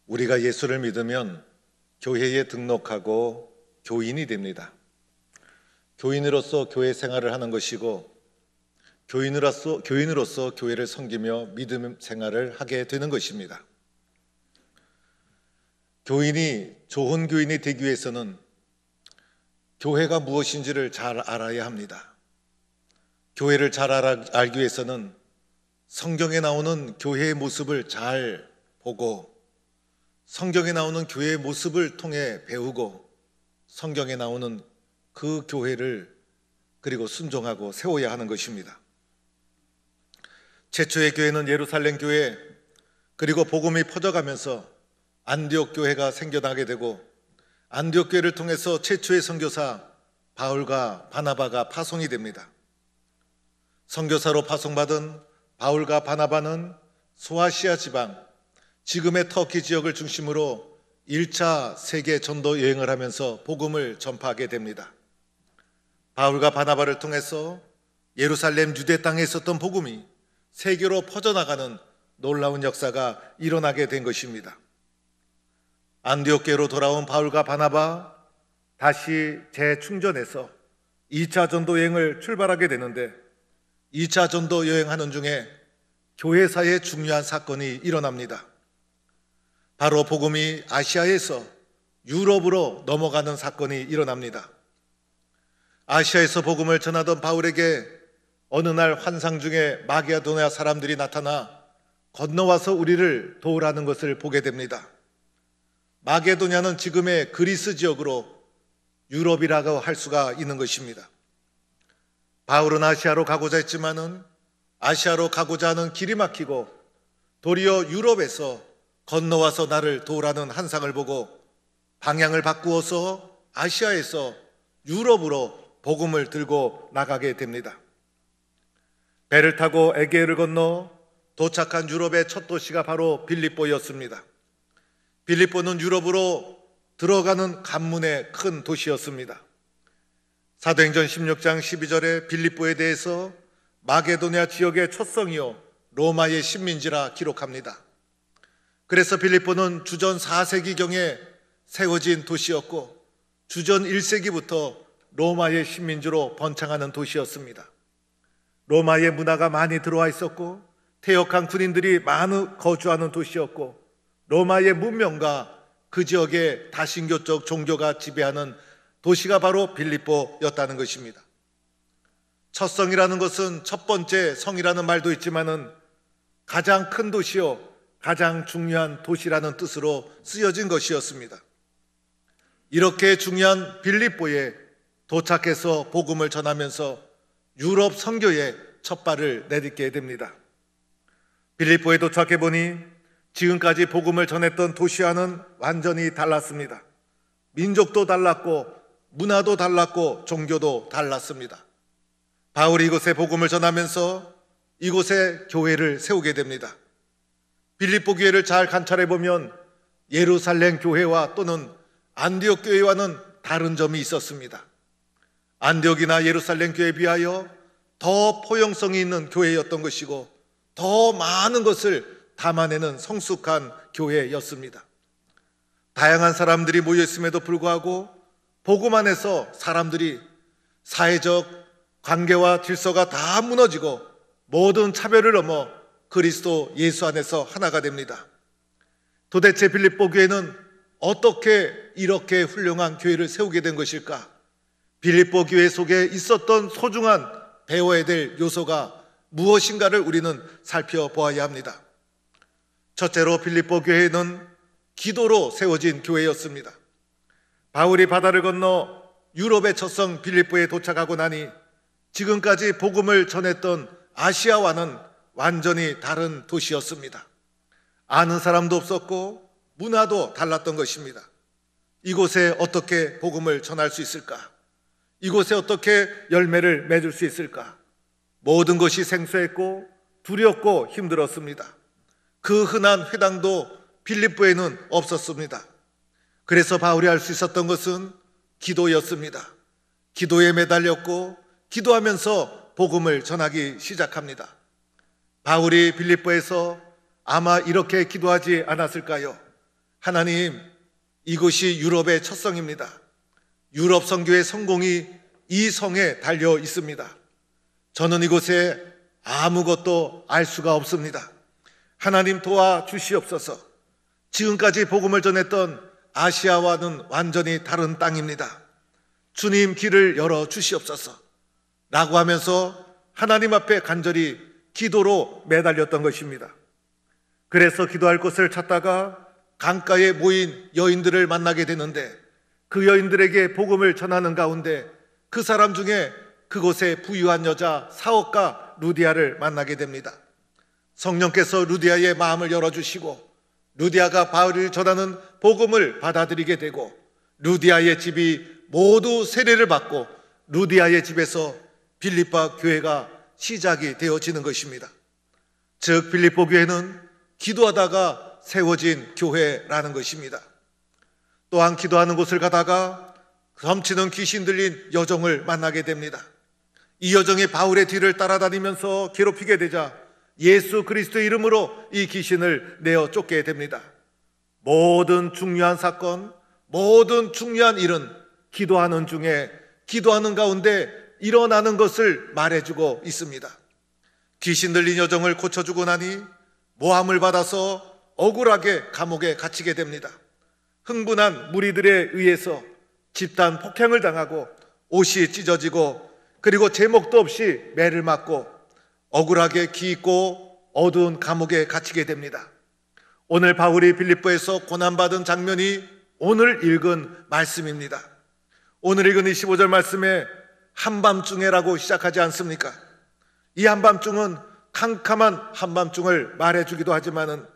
우리가 예수를 믿으면 교회에 등록하고 교인이 됩니다. 교인으로서 교회 생활을 하는 것이고 교인으로서 교회를 섬기며 믿음 생활을 하게 되는 것입니다. 교인이 좋은 교인이 되기 위해서는 교회가 무엇인지를 잘 알아야 합니다. 교회를 잘 알기 위해서는 성경에 나오는 교회의 모습을 잘 보고 성경에 나오는 교회의 모습을 통해 배우고 성경에 나오는 그 교회를 그리고 순종하고 세워야 하는 것입니다. 최초의 교회는 예루살렘 교회, 그리고 복음이 퍼져가면서 안디옥 교회가 생겨나게 되고 안디옥 교회를 통해서 최초의 선교사 바울과 바나바가 파송이 됩니다. 선교사로 파송받은 바울과 바나바는 소아시아 지방, 지금의 터키 지역을 중심으로 1차 세계 전도 여행을 하면서 복음을 전파하게 됩니다. 바울과 바나바를 통해서 예루살렘 유대 땅에 있었던 복음이 세계로 퍼져나가는 놀라운 역사가 일어나게 된 것입니다. 안디옥 교회로 돌아온 바울과 바나바, 다시 재충전해서 2차 전도 여행을 출발하게 되는데 2차 전도 여행하는 중에 교회사에 중요한 사건이 일어납니다. 바로 복음이 아시아에서 유럽으로 넘어가는 사건이 일어납니다. 아시아에서 복음을 전하던 바울에게 어느 날 환상 중에 마게도냐 사람들이 나타나 건너와서 우리를 도우라는 것을 보게 됩니다. 마게도냐는 지금의 그리스 지역으로 유럽이라고 할 수가 있는 것입니다. 바울은 아시아로 가고자 했지만은 아시아로 가고자 하는 길이 막히고 도리어 유럽에서 건너와서 나를 도우라는 환상을 보고 방향을 바꾸어서 아시아에서 유럽으로 복음을 들고 나가게 됩니다. 배를 타고 에게해를 건너 도착한 유럽의 첫 도시가 바로 빌립보였습니다. 빌립보는 유럽으로 들어가는 관문의 큰 도시였습니다. 사도행전 16장 12절에 빌립보에 대해서 마게도냐 지역의 초성이요 로마의 식민지라 기록합니다. 그래서 빌립보는 주전 4세기경에 세워진 도시였고 주전 1세기부터 로마의 식민지로 번창하는 도시였습니다. 로마의 문화가 많이 들어와 있었고 퇴역한 군인들이 많이 거주하는 도시였고 로마의 문명과 그 지역의 다신교적 종교가 지배하는 도시가 바로 빌립보였다는 것입니다. 첫 성이라는 것은 첫 번째 성이라는 말도 있지만은 가장 큰 도시요 가장 중요한 도시라는 뜻으로 쓰여진 것이었습니다. 이렇게 중요한 빌립보에 도착해서 복음을 전하면서 유럽 선교에 첫 발을 내딛게 됩니다. 빌립보에 도착해 보니 지금까지 복음을 전했던 도시와는 완전히 달랐습니다. 민족도 달랐고 문화도 달랐고 종교도 달랐습니다. 바울이 이곳에 복음을 전하면서 이곳에 교회를 세우게 됩니다. 빌립보 교회를 잘 관찰해 보면 예루살렘 교회와 또는 안디옥 교회와는 다른 점이 있었습니다. 안디옥이나 예루살렘 교회에 비하여 더 포용성이 있는 교회였던 것이고 더 많은 것을 담아내는 성숙한 교회였습니다. 다양한 사람들이 모여 있음에도 불구하고 복음 안에서 사람들이 사회적 관계와 질서가 다 무너지고 모든 차별을 넘어 그리스도 예수 안에서 하나가 됩니다. 도대체 빌립보 교회는 어떻게 이렇게 훌륭한 교회를 세우게 된 것일까? 빌립보 교회 속에 있었던 소중한 배워야 될 요소가 무엇인가를 우리는 살펴보아야 합니다. 첫째로 빌립보 교회는 기도로 세워진 교회였습니다. 바울이 바다를 건너 유럽의 첫성 빌립보에 도착하고 나니 지금까지 복음을 전했던 아시아와는 완전히 다른 도시였습니다. 아는 사람도 없었고 문화도 달랐던 것입니다. 이곳에 어떻게 복음을 전할 수 있을까? 이곳에 어떻게 열매를 맺을 수 있을까? 모든 것이 생소했고 두렵고 힘들었습니다. 그 흔한 회당도 빌립보에는 없었습니다. 그래서 바울이 할 수 있었던 것은 기도였습니다. 기도에 매달렸고 기도하면서 복음을 전하기 시작합니다. 바울이 빌립보에서 아마 이렇게 기도하지 않았을까요? 하나님, 이곳이 유럽의 첫 성입니다. 유럽 선교의 성공이 이 성에 달려 있습니다. 저는 이곳에 아무것도 알 수가 없습니다. 하나님 도와주시옵소서. 지금까지 복음을 전했던 아시아와는 완전히 다른 땅입니다. 주님 길을 열어주시옵소서 라고 하면서 하나님 앞에 간절히 기도로 매달렸던 것입니다. 그래서 기도할 곳을 찾다가 강가에 모인 여인들을 만나게 되는데, 그 여인들에게 복음을 전하는 가운데 그 사람 중에 그곳에 부유한 여자 사업가 루디아를 만나게 됩니다. 성령께서 루디아의 마음을 열어주시고 루디아가 바울이 전하는 복음을 받아들이게 되고, 루디아의 집이 모두 세례를 받고 루디아의 집에서 빌립보 교회가 시작이 되어지는 것입니다. 즉 빌립보 교회는 기도하다가 세워진 교회라는 것입니다. 또한 기도하는 곳을 가다가 넘치는 귀신 들린 여종을 만나게 됩니다. 이 여종이 바울의 뒤를 따라다니면서 괴롭히게 되자 예수 그리스도의 이름으로 이 귀신을 내어 쫓게 됩니다. 모든 중요한 사건, 모든 중요한 일은 기도하는 중에, 기도하는 가운데 일어나는 것을 말해주고 있습니다. 귀신 들린 여종을 고쳐주고 나니 모함을 받아서 억울하게 감옥에 갇히게 됩니다. 흥분한 무리들에 의해서 집단 폭행을 당하고 옷이 찢어지고, 그리고 제목도 없이 매를 맞고 억울하게 기있고 어두운 감옥에 갇히게 됩니다. 오늘 바울이 빌립보에서 고난받은 장면이 오늘 읽은 말씀입니다. 오늘 읽은 25절 말씀에 한밤중에라고 시작하지 않습니까? 이 한밤중은 캄캄한 한밤중을 말해주기도 하지만은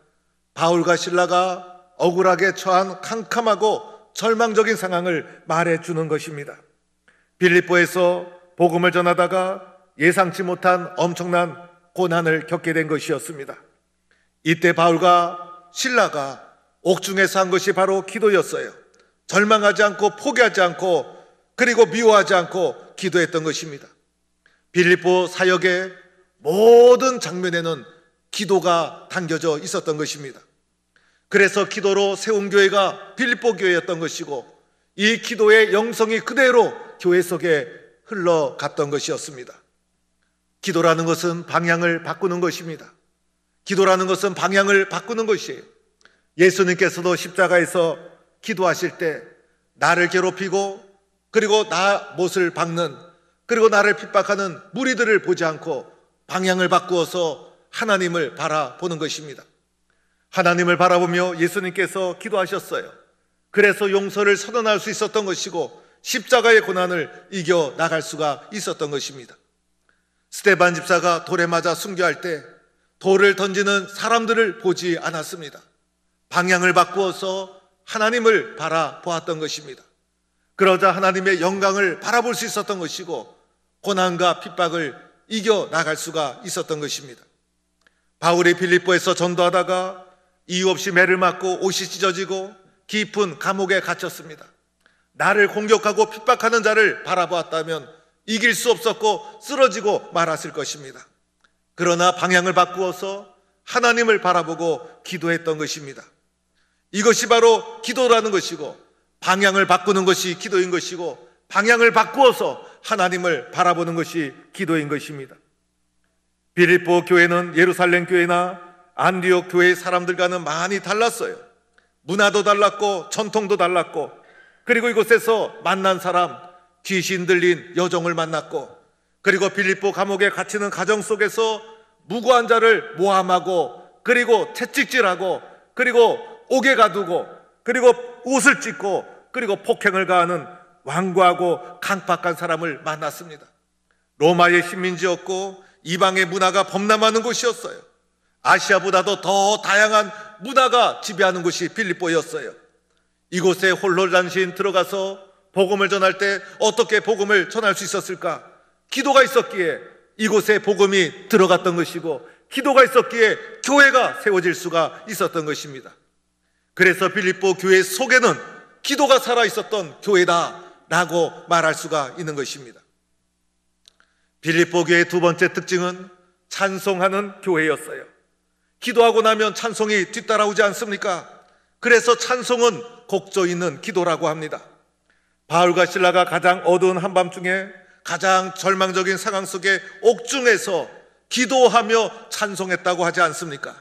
바울과 실라가 억울하게 처한 캄캄하고 절망적인 상황을 말해주는 것입니다. 빌립보에서 복음을 전하다가 예상치 못한 엄청난 고난을 겪게 된 것이었습니다. 이때 바울과 실라가 옥중에서 한 것이 바로 기도였어요. 절망하지 않고 포기하지 않고 그리고 미워하지 않고 기도했던 것입니다. 빌립보 사역의 모든 장면에는 기도가 담겨져 있었던 것입니다. 그래서 기도로 세운 교회가 빌립보 교회였던 것이고, 이 기도의 영성이 그대로 교회 속에 흘러갔던 것이었습니다. 기도라는 것은 방향을 바꾸는 것입니다. 기도라는 것은 방향을 바꾸는 것이에요. 예수님께서도 십자가에서 기도하실 때 나를 괴롭히고 그리고 나 못을 박는, 그리고 나를 핍박하는 무리들을 보지 않고 방향을 바꾸어서 하나님을 바라보는 것입니다. 하나님을 바라보며 예수님께서 기도하셨어요. 그래서 용서를 선언할 수 있었던 것이고 십자가의 고난을 이겨 나갈 수가 있었던 것입니다. 스데반 집사가 돌에 맞아 순교할 때 돌을 던지는 사람들을 보지 않았습니다. 방향을 바꾸어서 하나님을 바라보았던 것입니다. 그러자 하나님의 영광을 바라볼 수 있었던 것이고 고난과 핍박을 이겨 나갈 수가 있었던 것입니다. 바울이 빌립보에서 전도하다가 이유 없이 매를 맞고 옷이 찢어지고 깊은 감옥에 갇혔습니다. 나를 공격하고 핍박하는 자를 바라보았다면 이길 수 없었고 쓰러지고 말았을 것입니다. 그러나 방향을 바꾸어서 하나님을 바라보고 기도했던 것입니다. 이것이 바로 기도라는 것이고, 방향을 바꾸는 것이 기도인 것이고, 방향을 바꾸어서 하나님을 바라보는 것이 기도인 것입니다. 빌립보 교회는 예루살렘 교회나 안디옥 교회의 사람들과는 많이 달랐어요. 문화도 달랐고 전통도 달랐고, 그리고 이곳에서 만난 사람, 귀신 들린 여종을 만났고, 그리고 빌립보 감옥에 갇히는 가정 속에서 무고한 자를 모함하고 그리고 채찍질하고 그리고 옥에 가두고 그리고 옷을 찢고 그리고 폭행을 가하는 완고하고 강팍한 사람을 만났습니다. 로마의 식민지였고 이방의 문화가 범람하는 곳이었어요. 아시아보다도 더 다양한 문화가 지배하는 곳이 빌립보였어요. 이곳에 홀로단신 들어가서 복음을 전할 때 어떻게 복음을 전할 수 있었을까? 기도가 있었기에 이곳에 복음이 들어갔던 것이고, 기도가 있었기에 교회가 세워질 수가 있었던 것입니다. 그래서 빌립보 교회 속에는 기도가 살아있었던 교회다라고 말할 수가 있는 것입니다. 빌립보 교회의 두 번째 특징은 찬송하는 교회였어요. 기도하고 나면 찬송이 뒤따라오지 않습니까? 그래서 찬송은 곡조 있는 기도라고 합니다. 바울과 실라가 가장 어두운 한밤중에 가장 절망적인 상황 속에 옥중에서 기도하며 찬송했다고 하지 않습니까?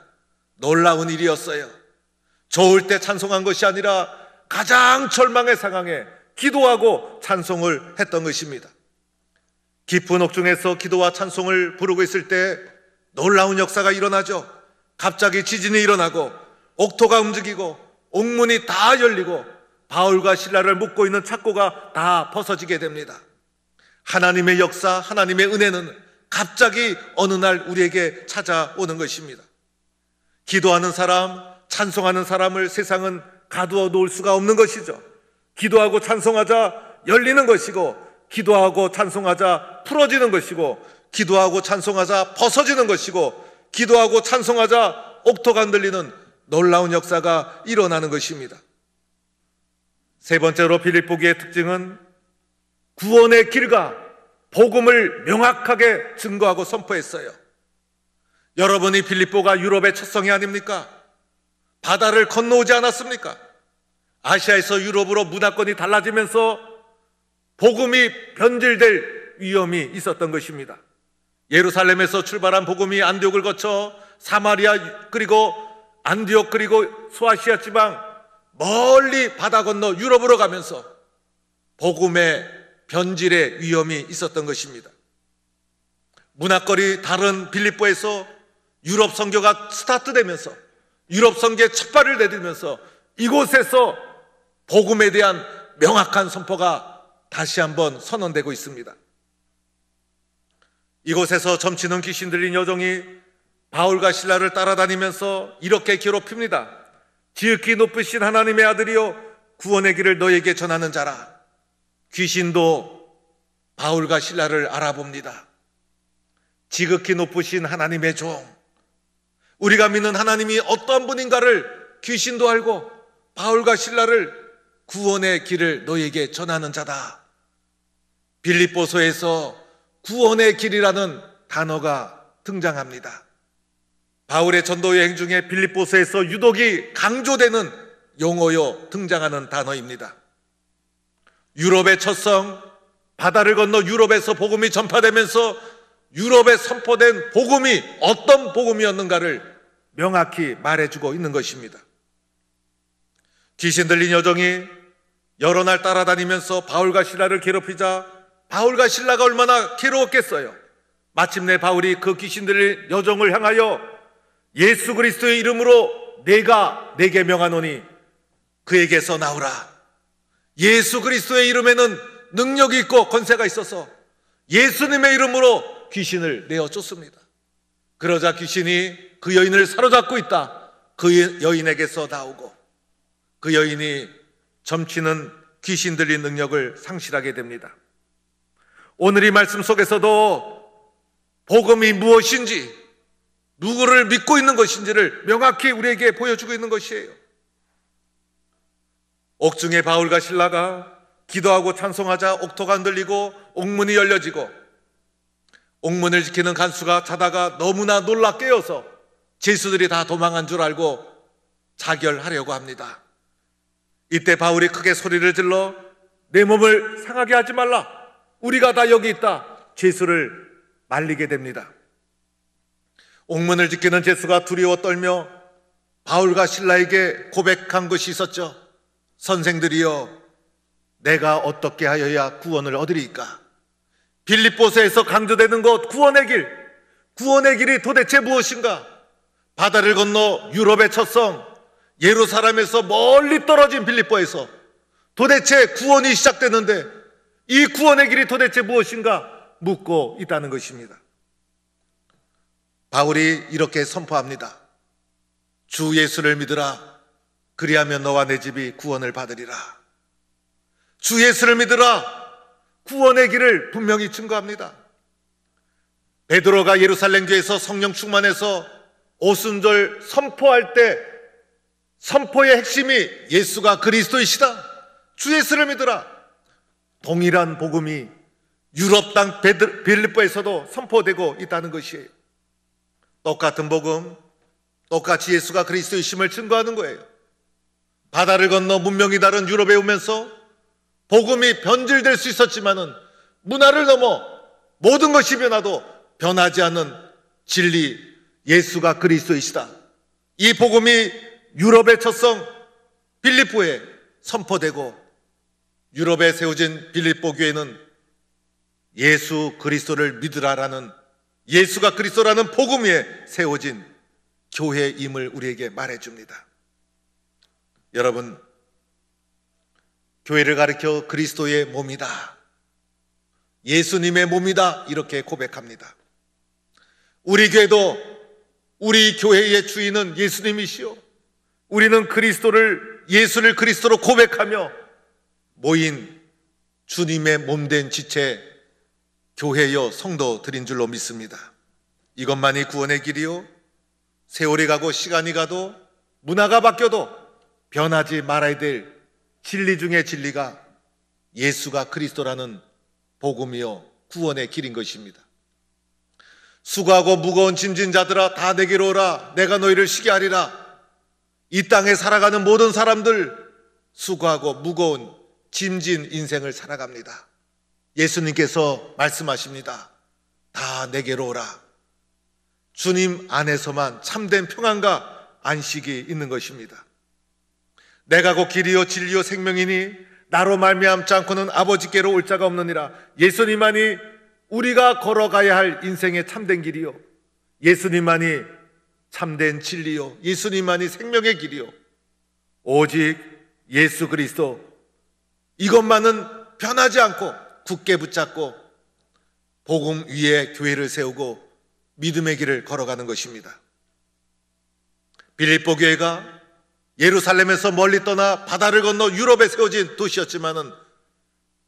놀라운 일이었어요. 좋을 때 찬송한 것이 아니라 가장 절망의 상황에 기도하고 찬송을 했던 것입니다. 깊은 옥중에서 기도와 찬송을 부르고 있을 때 놀라운 역사가 일어나죠. 갑자기 지진이 일어나고 옥토가 움직이고 옥문이 다 열리고 바울과 실라를 묶고 있는 착고가 다 벗어지게 됩니다. 하나님의 역사, 하나님의 은혜는 갑자기 어느 날 우리에게 찾아오는 것입니다. 기도하는 사람, 찬송하는 사람을 세상은 가두어 놓을 수가 없는 것이죠. 기도하고 찬송하자 열리는 것이고, 기도하고 찬송하자 풀어지는 것이고, 기도하고 찬송하자 벗어지는 것이고, 기도하고 찬송하자 옥토가 흔들리는 놀라운 역사가 일어나는 것입니다. 세 번째로 빌립보기의 특징은 구원의 길과 복음을 명확하게 증거하고 선포했어요. 여러분이 빌립보가 유럽의 첫성이 아닙니까? 바다를 건너오지 않았습니까? 아시아에서 유럽으로 문화권이 달라지면서 복음이 변질될 위험이 있었던 것입니다. 예루살렘에서 출발한 복음이 안디옥을 거쳐 사마리아 그리고 안디옥 그리고 소아시아 지방 멀리 바다 건너 유럽으로 가면서 복음의 변질의 위험이 있었던 것입니다. 문화권이 다른 빌립보에서 유럽 선교가 스타트되면서 유럽 선교에 첫 발을 내딛으면서 이곳에서 복음에 대한 명확한 선포가 다시 한번 선언되고 있습니다. 이곳에서 점치는 귀신 들린 여종이 바울과 실라를 따라다니면서 이렇게 괴롭힙니다. 지극히 높으신 하나님의 아들이여 구원의 길을 너에게 전하는 자라. 귀신도 바울과 실라를 알아봅니다. 지극히 높으신 하나님의 종, 우리가 믿는 하나님이 어떠한 분인가를 귀신도 알고 바울과 실라를 구원의 길을 너에게 전하는 자다. 빌립보서에서 구원의 길이라는 단어가 등장합니다. 바울의 전도 여행 중에 빌립보서에서 유독이 강조되는 용어요 등장하는 단어입니다. 유럽의 첫성, 바다를 건너 유럽에서 복음이 전파되면서 유럽에 선포된 복음이 어떤 복음이었는가를 명확히 말해주고 있는 것입니다. 귀신 들린 여종이 여러 날 따라다니면서 바울과 실라를 괴롭히자 바울과 실라가 얼마나 괴로웠겠어요. 마침내 바울이 그 귀신 들린 여종을 향하여 예수 그리스도의 이름으로 내가 내게 명하노니 그에게서 나오라. 예수 그리스도의 이름에는 능력이 있고 권세가 있어서 예수님의 이름으로 귀신을 내어 쫓습니다. 그러자 귀신이 그 여인을 사로잡고 있다. 그 여인에게서 나오고 그 여인이 점치는 귀신 들린 능력을 상실하게 됩니다. 오늘 이 말씀 속에서도 복음이 무엇인지, 누구를 믿고 있는 것인지를 명확히 우리에게 보여주고 있는 것이에요. 옥중에 바울과 실라가 기도하고 찬송하자 옥토가 흔들리고 옥문이 열려지고 옥문을 지키는 간수가 자다가 너무나 놀라 깨어서 죄수들이 다 도망한 줄 알고 자결하려고 합니다. 이때 바울이 크게 소리를 질러 내 몸을 상하게 하지 말라. 우리가 다 여기 있다. 죄수를 말리게 됩니다. 옥문을 지키는 죄수가 두려워 떨며 바울과 실라에게 고백한 것이 있었죠. 선생들이여, 내가 어떻게 하여야 구원을 얻으리까? 빌립보서에서 강조되는 것, 구원의 길. 구원의 길이 도대체 무엇인가? 바다를 건너 유럽의 첫성 예루살렘에서 멀리 떨어진 빌립보에서 도대체 구원이 시작되는데 이 구원의 길이 도대체 무엇인가 묻고 있다는 것입니다. 바울이 이렇게 선포합니다. 주 예수를 믿으라. 그리하면 너와 내 집이 구원을 받으리라. 주 예수를 믿으라. 구원의 길을 분명히 증거합니다. 베드로가 예루살렘 교회에서 성령 충만해서 오순절 선포할 때 선포의 핵심이 예수가 그리스도이시다. 주 예수를 믿으라. 동일한 복음이 유럽 땅 빌립보에서도 선포되고 있다는 것이에요. 똑같은 복음, 똑같이 예수가 그리스도이심을 증거하는 거예요. 바다를 건너 문명이 다른 유럽에 오면서 복음이 변질될 수 있었지만은 문화를 넘어 모든 것이 변화도 변하지 않는 진리, 예수가 그리스도이시다. 이 복음이 유럽의 첫성 빌립보에 선포되고 유럽에 세워진 빌립보 교회는 예수 그리스도를 믿으라라는, 예수가 그리스도라는 복음 위에 세워진 교회임을 우리에게 말해줍니다. 여러분, 교회를 가리켜 그리스도의 몸이다, 예수님의 몸이다, 이렇게 고백합니다. 우리 교회도 우리 교회의 주인은 예수님이시요, 우리는 예수를 그리스도로 고백하며 모인 주님의 몸된 지체 교회여 성도들인 줄로 믿습니다. 이것만이 구원의 길이요, 세월이 가고 시간이 가도 문화가 바뀌어도 변하지 말아야 될 진리 중의 진리가 예수가 그리스도라는 복음이요 구원의 길인 것입니다. 수고하고 무거운 짐진 자들아 다 내게로 오라, 내가 너희를 쉬게 하리라. 이 땅에 살아가는 모든 사람들 수고하고 무거운 짐진 인생을 살아갑니다. 예수님께서 말씀하십니다. 다 내게로 오라. 주님 안에서만 참된 평안과 안식이 있는 것입니다. 내가 곧 길이요 진리요 생명이니 나로 말미암지 않고는 아버지께로 올 자가 없느니라. 예수님만이 우리가 걸어가야 할 인생의 참된 길이요, 예수님만이 참된 진리요, 예수님만이 생명의 길이요, 오직 예수 그리스도, 이것만은 변하지 않고 굳게 붙잡고 복음 위에 교회를 세우고 믿음의 길을 걸어가는 것입니다. 빌립보 교회가 예루살렘에서 멀리 떠나 바다를 건너 유럽에 세워진 도시였지만은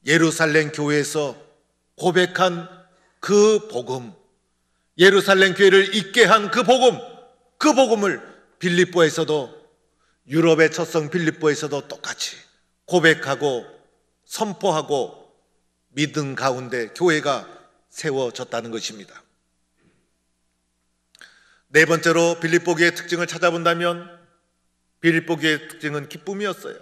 예루살렘 교회에서 고백한 그 복음, 예루살렘 교회를 있게 한 그 복음을 빌립보에서도, 유럽의 첫성 빌립보에서도 똑같이 고백하고 선포하고 믿음 가운데 교회가 세워졌다는 것입니다. 네 번째로 빌립보 교회의 특징을 찾아본다면 빌립보 교회의 특징은 기쁨이었어요.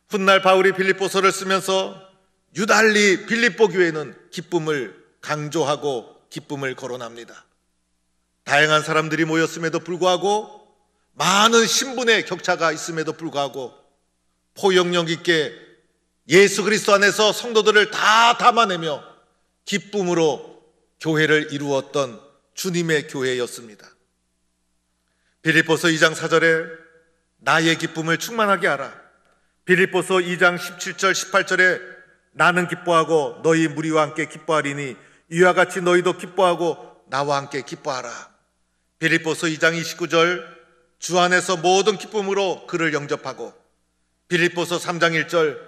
훗날 바울이 빌립보서를 쓰면서 유달리 빌립보 교회는 기쁨을 강조하고 기쁨을 거론합니다. 다양한 사람들이 모였음에도 불구하고, 많은 신분의 격차가 있음에도 불구하고 포용력 있게 예수 그리스도 안에서 성도들을 다 담아내며 기쁨으로 교회를 이루었던 주님의 교회였습니다. 빌립보서 2장 4절에 나의 기쁨을 충만하게 하라. 빌립보서 2장 17절 18절에 나는 기뻐하고 너희 무리와 함께 기뻐하리니 이와 같이 너희도 기뻐하고 나와 함께 기뻐하라. 빌립보서 2장 29절 주 안에서 모든 기쁨으로 그를 영접하고, 빌립보서 3장 1절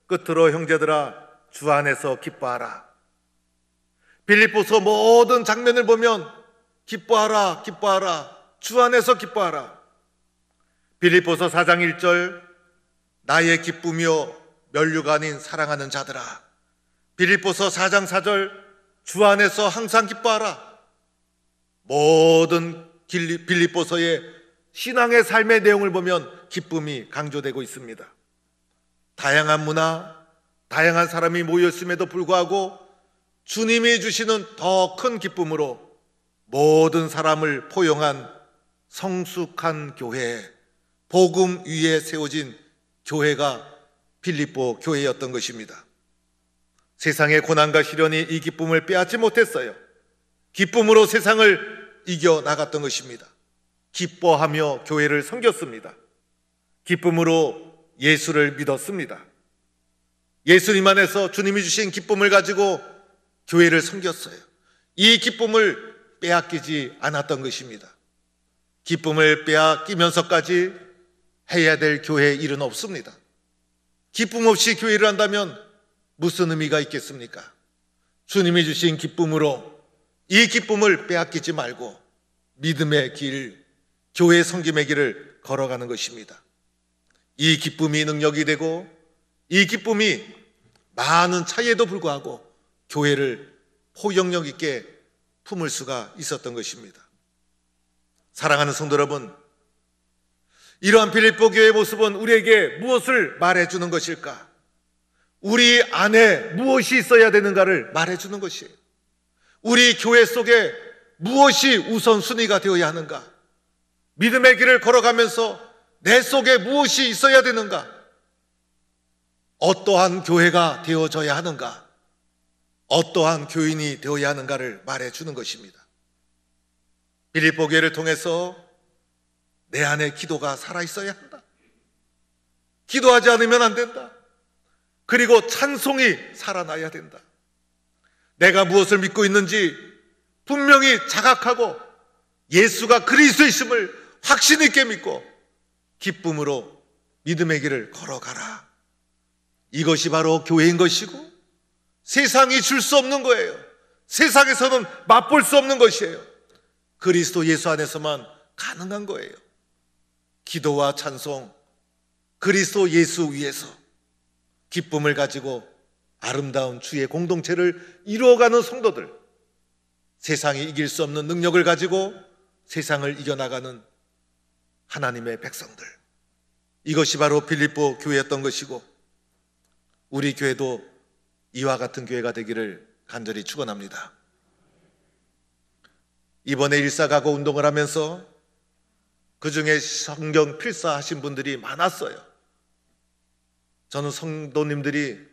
끝으로 형제들아 주 안에서 기뻐하라. 빌립보서 모든 장면을 보면 기뻐하라, 기뻐하라, 주 안에서 기뻐하라. 빌립보서 4장 1절 나의 기쁨이요 면류가 아닌 사랑하는 자들아. 빌립보서 4장 4절 주 안에서 항상 기뻐하라. 모든 빌립보서의 신앙의 삶의 내용을 보면 기쁨이 강조되고 있습니다. 다양한 문화, 다양한 사람이 모였음에도 불구하고 주님이 주시는 더 큰 기쁨으로 모든 사람을 포용한 성숙한 교회, 복음 위에 세워진 교회가 빌립보 교회였던 것입니다. 세상의 고난과 시련이 이 기쁨을 빼앗지 못했어요. 기쁨으로 세상을 이겨나갔던 것입니다. 기뻐하며 교회를 섬겼습니다. 기쁨으로 예수를 믿었습니다. 예수님 안에서 주님이 주신 기쁨을 가지고 교회를 섬겼어요. 이 기쁨을 빼앗기지 않았던 것입니다. 기쁨을 빼앗기면서까지 해야 될 교회의 일은 없습니다. 기쁨 없이 교회를 한다면 무슨 의미가 있겠습니까? 주님이 주신 기쁨으로 이 기쁨을 빼앗기지 말고 믿음의 길, 교회 섬김의 길을 걸어가는 것입니다. 이 기쁨이 능력이 되고 이 기쁨이 많은 차이에도 불구하고 교회를 포용력 있게 품을 수가 있었던 것입니다. 사랑하는 성도 여러분, 이러한 빌립보 교회의 모습은 우리에게 무엇을 말해주는 것일까? 우리 안에 무엇이 있어야 되는가를 말해주는 것이에요. 우리 교회 속에 무엇이 우선순위가 되어야 하는가? 믿음의 길을 걸어가면서 내 속에 무엇이 있어야 되는가? 어떠한 교회가 되어져야 하는가? 어떠한 교인이 되어야 하는가를 말해주는 것입니다. 빌립보 교회를 통해서 내 안에 기도가 살아있어야 한다. 기도하지 않으면 안 된다. 그리고 찬송이 살아나야 된다. 내가 무엇을 믿고 있는지 분명히 자각하고 예수가 그리스도이심을 확신 있게 믿고 기쁨으로 믿음의 길을 걸어가라. 이것이 바로 교회인 것이고 세상이 줄 수 없는 거예요. 세상에서는 맛볼 수 없는 것이에요. 그리스도 예수 안에서만 가능한 거예요. 기도와 찬송, 그리스도 예수 위에서 기쁨을 가지고 아름다운 주의 공동체를 이루어가는 성도들, 세상이 이길 수 없는 능력을 가지고 세상을 이겨나가는 하나님의 백성들, 이것이 바로 빌립보 교회였던 것이고 우리 교회도 이와 같은 교회가 되기를 간절히 축원합니다. 이번에 일사각오 운동을 하면서 그 중에 성경 필사하신 분들이 많았어요. 저는 성도님들이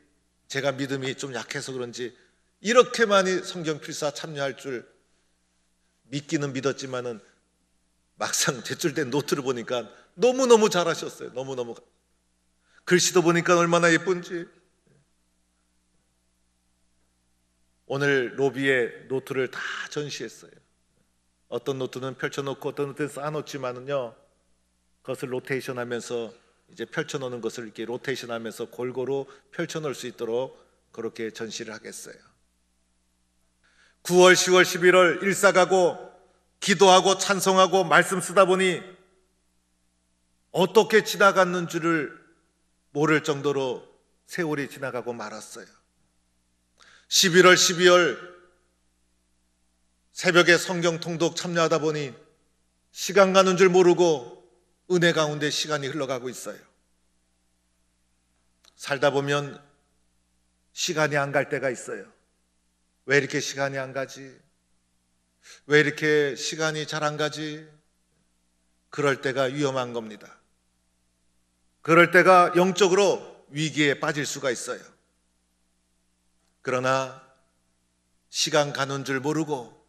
제가 믿음이 좀 약해서 그런지 이렇게 많이 성경 필사 참여할 줄 믿기는 믿었지만은 막상 제출된 노트를 보니까 너무너무 잘하셨어요. 너무너무. 글씨도 보니까 얼마나 예쁜지. 오늘 로비에 노트를 다 전시했어요. 어떤 노트는 펼쳐놓고 어떤 노트는 쌓아놓지만은요, 그것을 로테이션 하면서 이제 펼쳐놓는 것을 이렇게 로테이션 하면서 골고루 펼쳐놓을 수 있도록 그렇게 전시를 하겠어요. 9월, 10월, 11월 일사가고 기도하고 찬송하고 말씀 쓰다 보니 어떻게 지나갔는 줄을 모를 정도로 세월이 지나가고 말았어요. 11월, 12월 새벽에 성경 통독 참여하다 보니 시간 가는 줄 모르고 은혜 가운데 시간이 흘러가고 있어요. 살다 보면 시간이 안 갈 때가 있어요. 왜 이렇게 시간이 안 가지? 왜 이렇게 시간이 잘 안 가지? 그럴 때가 위험한 겁니다. 그럴 때가 영적으로 위기에 빠질 수가 있어요. 그러나 시간 가는 줄 모르고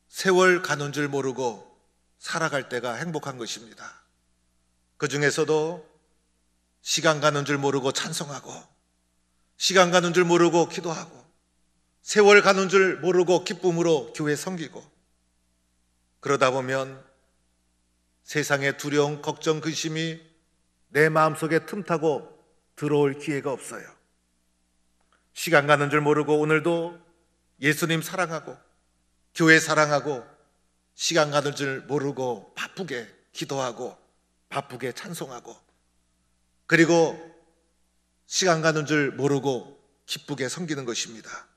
세월 가는 줄 모르고 살아갈 때가 행복한 것입니다. 그 중에서도 시간 가는 줄 모르고 찬송하고 시간 가는 줄 모르고 기도하고 세월 가는 줄 모르고 기쁨으로 교회 섬기고 그러다 보면 세상의 두려움, 걱정, 근심이 내 마음속에 틈타고 들어올 기회가 없어요. 시간 가는 줄 모르고 오늘도 예수님 사랑하고 교회 사랑하고 시간 가는 줄 모르고 바쁘게 기도하고 바쁘게 찬송하고 그리고 시간 가는 줄 모르고 기쁘게 섬기는 것입니다.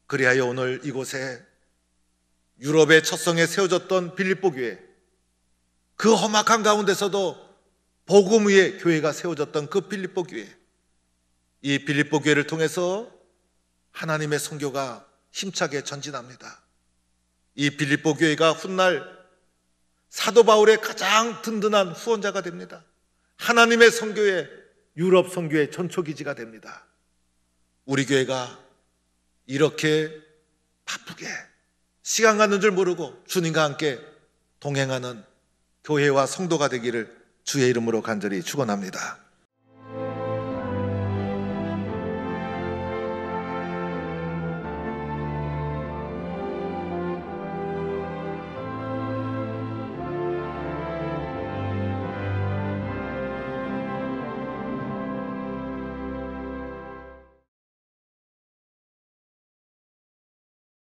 그리하여 오늘 이곳에 유럽의 첫성에 세워졌던 빌립보 교회, 그 험악한 가운데서도 복음 위에 교회가 세워졌던 그 빌립보 교회, 이 빌립보 교회를 통해서 하나님의 선교가 힘차게 전진합니다. 이 빌립보 교회가 훗날 사도 바울의 가장 든든한 후원자가 됩니다. 하나님의 선교의 유럽 선교의 전초기지가 됩니다. 우리 교회가 이렇게 바쁘게 시간 가는 줄 모르고 주님과 함께 동행하는 교회와 성도가 되기를 주의 이름으로 간절히 축원합니다.